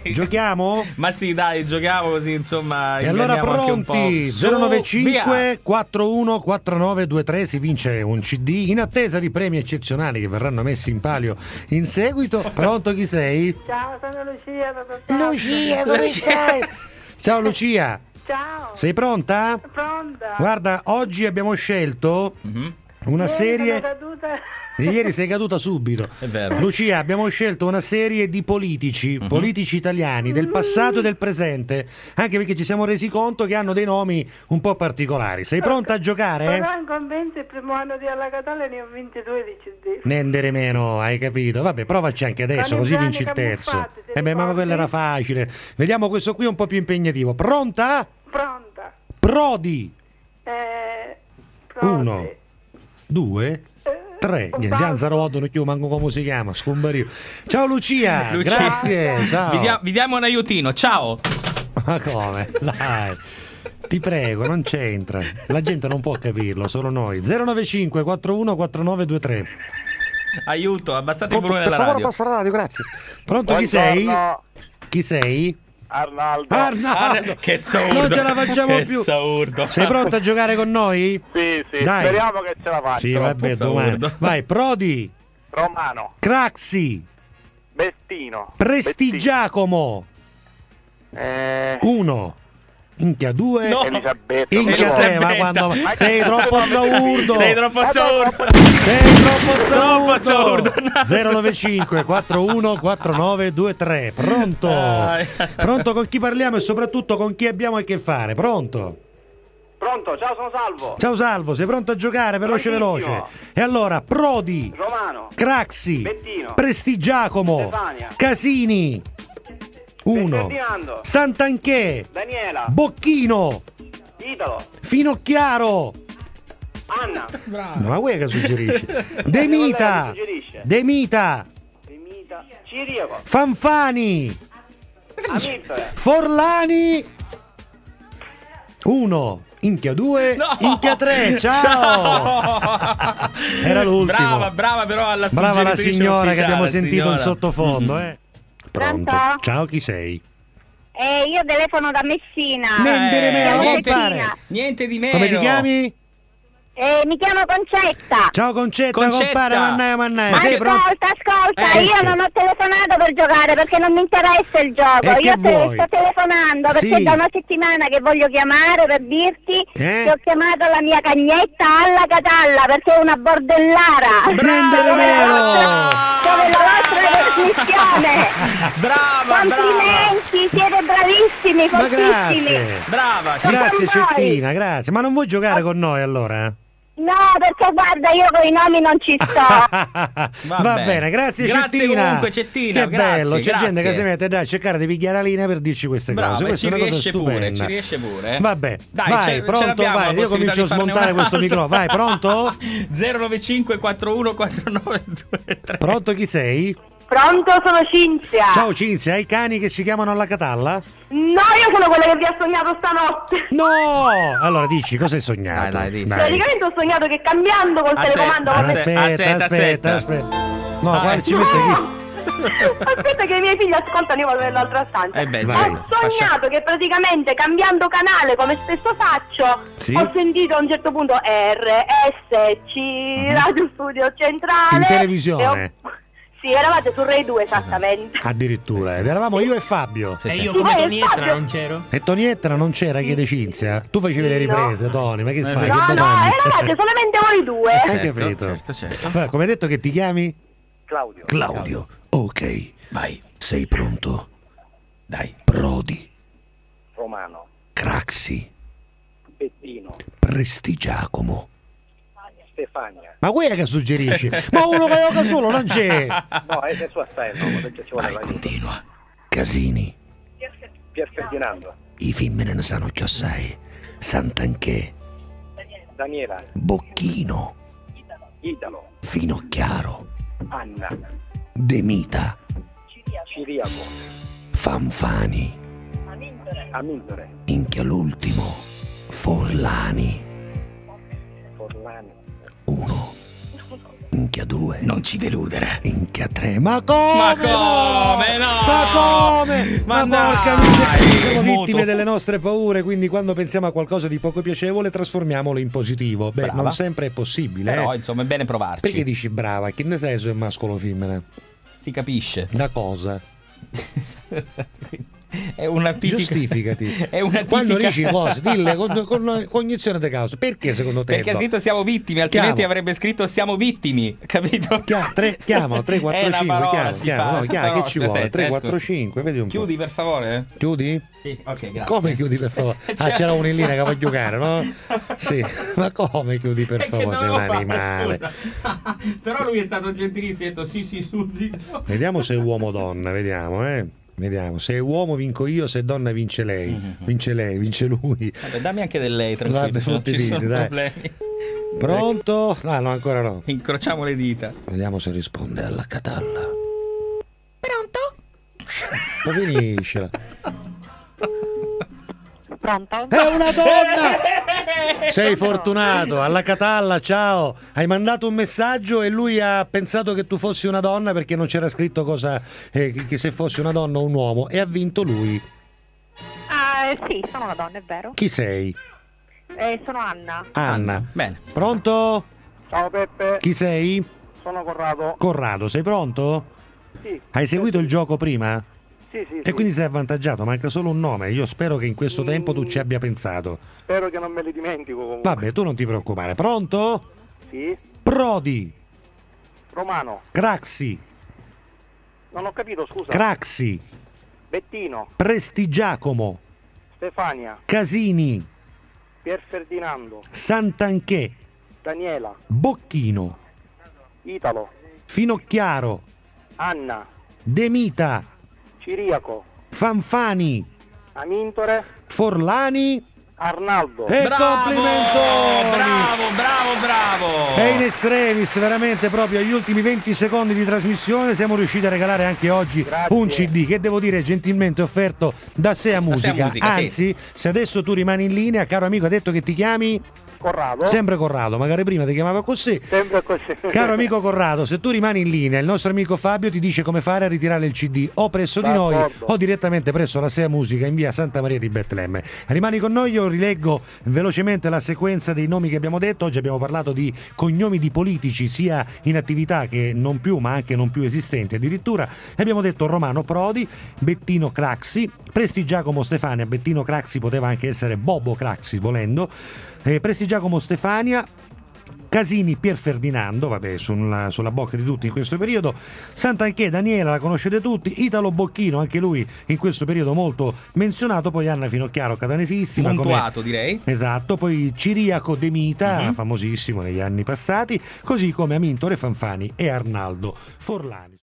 Giochiamo? Ma sì, dai, giochiamo così, insomma. E allora pronti? 095 414923 si vince un CD in attesa di premi eccezionali che verranno messi in palio in seguito. Pronto, chi sei? Ciao, sono Lucia. Lucia, come stai? Ciao Lucia. Ciao. Sei pronta? Pronta. Guarda, oggi abbiamo scelto una serie. Sono caduta. Ieri sei caduta subito. È vero. Lucia, abbiamo scelto una serie di politici, politici italiani del passato e del presente, anche perché ci siamo resi conto che hanno dei nomi un po' particolari. Sei pronta a giocare? Però in compenso il primo anno di Alla Catalla ne ho vinti 2 di CD. Nendere meno, hai capito? Vabbè, provaci anche adesso, Con i così brani vinci il terzo. camuffati, ti Ma ricordi? quello era facile. Vediamo questo qui un po' più impegnativo. Pronta? Pronta. Prodi. Prodi. 1, 2, 3. Niente, già non sarò non più, manco come si chiama, scombario. Ciao Lucia, Lucia. grazie. Ciao. Vi diamo un aiutino, ciao. Ma come? Dai. Ti prego, non c'entra. La gente non può capirlo, solo noi. 095 414923. Aiuto, abbassate il Pronto, volume per della favore, radio. passa la radio, grazie. Pronto, chi sei? Chi sei? Arnaldo. Arnaldo. Che zaurdo. Non ce la facciamo Che più. zaurdo. Sei pronto a giocare con noi? Sì, Dai. speriamo che ce la faccia. Sì, vabbè, domani. zaurdo. Vai, Prodi, Romano, Craxi, Bestino, Prestigiacomo. 1. Inchia 2. No. Elisabetta. Inchia 6, ma Elisabetta. quando sei troppo zaurdo. Sei troppo zaurdo. Sei troppo Troppo zaurdo. zaurdo. 095 414923. Pronto? Dai. Pronto, con chi parliamo e soprattutto con chi abbiamo a che fare? Pronto? Pronto, ciao, sono Salvo. Ciao Salvo, sei pronto a giocare? Veloce Prontissimo. veloce. E allora, Prodi, Romano, Craxi, Bettino, Prestigiacomo, Stefania, Casini. 1. Ferdinando, Sant'Anché, Daniela, Bocchino, Italo, Finocchiaro. Anna, No, ma guarda che suggerisci? Demita, suggerisce. Demita, Demita, Ciriaco, Fanfani, Amintore, Forlani. 1. Inchia 2, No. Inchia 3, ciao! Era l'ultimo. Brava però alla Brava la suggeritrice signora che ufficiale, abbiamo sentito in signora. sottofondo, Pronto? Pronto? Ciao, chi sei? Io telefono da Messina. Nendere meno, niente, compare. niente di meno. Come ti chiami? Mi chiamo Concetta. Ciao Concetta, Concetta. compare, mannaia. Ma Sei che- pronto? Ascolta, Ecco. io non ho telefonato per giocare perché non mi interessa il gioco. E che Io vuoi? sto telefonando perché Sì. da una settimana che voglio chiamare per dirti che ho chiamato la mia cagnetta Alla Catalla perché è una bordellara. Nendere meno! Come la vostra trasmissione. Brava. Complimenti, siete bravissimi, Ma fortissimi. grazie. Brava. Grazie con voi. Cettina, grazie. Ma non vuoi giocare con noi allora? No, perché guarda, io con i nomi non ci sto. Va bene, grazie Cettina. Comunque Cettina, Che grazie, bello, c'è grazie. gente che si mette a cercare di pigliare la linea per dirci queste Brava, cose. Questa ci è una cosa riesce pure, stupenda. ci riesce pure. Vabbè, Dai, vai, ce pronto, l'abbiamo la vai. Io possibilità comincio a di farne smontare un questo altro. microfono. Vai, pronto? 095 414923. Pronto, chi sei? Pronto, sono Cinzia. Ciao Cinzia, hai cani che si chiamano alla Catalla? No, io sono quella che vi ha sognato stanotte. No! Allora dici, cosa hai sognato? Dai, dici. Praticamente ho sognato che cambiando col telecomando come... Aspetta. No, quale ci mette chi? Aspetta che i miei figli ascoltano, io vado nell'altra stanza. beh, Vai. Ho sognato che praticamente cambiando canale come spesso faccio, Sì. ho sentito a un certo punto RSC, Radio Studio Centrale. In televisione? Sì, eravate su Rai 2 esattamente. Addirittura, ed eravamo io e Fabio. Sì, E sì. io Sì, come poi Tonietta Fabio- non c'ero? E Tonietta non c'era, chiede Cinzia. Tu facevi le riprese, No. Toni, ma che fai? No, Che no, domandi? eravate solamente voi due. Hai capito? Certo. Vabbè, come hai detto che ti chiami? Claudio, Claudio. Ok, Vai, sei pronto? dai. Prodi, Romano, Craxi, Bettino, Prestigiacomo. Stefania. Ma quella che suggerisci? Ma uno che gioca solo non c'è. No, è sua stai, no, perché ci vuole Vai, l'aiuto. continua. Casini, Pier Ferdinando, i femmine ne sanno più assai. Sant'Anché, Daniela, Bocchino, Italo, Finocchiaro, Anna, Demita, Ciriaco, Fanfani, Amintore, Inchia l'ultimo, Forlani. Forlani, 1. Minchia 2. Non ci deludere. Minchia 3. Ma come? Ma come no? Ma come? Ma porca dai, miseria, siamo muto. vittime delle nostre paure, quindi quando pensiamo a qualcosa di poco piacevole trasformiamolo in positivo. Beh, Brava. non sempre è possibile, Però insomma è bene provarci. Perché dici brava? Che ne sai se è mascholo o femmina? Si capisce. Da cosa? È una tipica. Giustificati. È una tipica. Quando dici cose, dille con cognizione di causa. Perché secondo te? Perché ha no? scritto siamo vittime, altrimenti Chiamo. avrebbe scritto siamo vittimi, capito? Chiamalo 3, 4, È una 5, parola, si chiama. fa. No, chiama, No, che ci aspetta, vuole? 3, esco. 4, 5, vedi un po'. Chiudi per favore. Chiudi? Sì, ok, grazie. Come chiudi per favore? Ah, c'era uno in linea che vuoi giocare, no? Sì, ma come chiudi per È che favore? Sei un dovevo fare, animale. scusa. Però lui è stato gentilissimo, ha detto sì, subito. Vediamo se è uomo o donna, vediamo, Vediamo, se è uomo vinco io, se è donna vince lei. Vince lei, vince lui. Vabbè, dammi anche del lei, tranquillo. Vabbè, non fotti ci sono diti, dai. problemi. Pronto? Ah, no, ancora no. Incrociamo le dita. Vediamo se risponde alla catalla. Pronto? Ma finiscila. Pronto? È una donna! Sei fortunato, alla Catalla, ciao. Hai mandato un messaggio e lui ha pensato che tu fossi una donna perché non c'era scritto cosa che se fossi una donna o un uomo e ha vinto lui. Ah, sì, sono una donna, è vero. Chi sei? Sono Anna. Anna. Bene. Pronto? Ciao Peppe, Chi sei? sono Corrado. Corrado, sei pronto? Sì, Hai seguito il gioco prima? sì, E quindi sei avvantaggiato, manca solo un nome. Io spero che in questo tempo tu ci abbia pensato. spero che non me li dimentico comunque. Vabbè, tu non ti preoccupare. Pronto? Sì, Prodi, Romano, Craxi, non ho capito, scusa. Craxi, Bettino, Prestigiacomo, Stefania, Casini, Pier Ferdinando, Santanché, Daniela, Bocchino, Italo, Finocchiaro, Anna, Demita, Ciriaco, Fanfani, Amintore, Forlani Arnaldo. e complimentoni! Bravo. E in extremis, veramente proprio agli ultimi 20 secondi di trasmissione siamo riusciti a regalare anche oggi Grazie. un CD che devo dire gentilmente offerto da Sea Musica. Sì. Anzi, se adesso tu rimani in linea, caro amico, ha detto che ti chiami Corrado. sempre Corrado, magari prima ti chiamava così. Sempre così. Caro amico Corrado, se tu rimani in linea, il nostro amico Fabio ti dice come fare a ritirare il CD o presso di noi D'accordo. o direttamente presso la Sea Musica in via Santa Maria di Betlemme. Rimani con noi, io rileggo velocemente la sequenza dei nomi che abbiamo detto. Oggi abbiamo parlato di cognomi di politici sia in attività che non più, ma anche non più esistenti addirittura. E abbiamo detto Romano Prodi, Bettino Craxi, Prestigiacomo Stefania. Bettino Craxi poteva anche essere Bobo Craxi volendo. Prestigiacomo Stefania, Casini Pier Ferdinando, vabbè, sulla bocca di tutti in questo periodo. Santanché Daniela, la conoscete tutti. Italo Bocchino, anche lui in questo periodo molto menzionato. Poi Anna Finocchiaro, catanesissima, Montuato, direi. Esatto. Poi Ciriaco Demita, famosissimo negli anni passati, così come Amintore Fanfani e Arnaldo Forlani.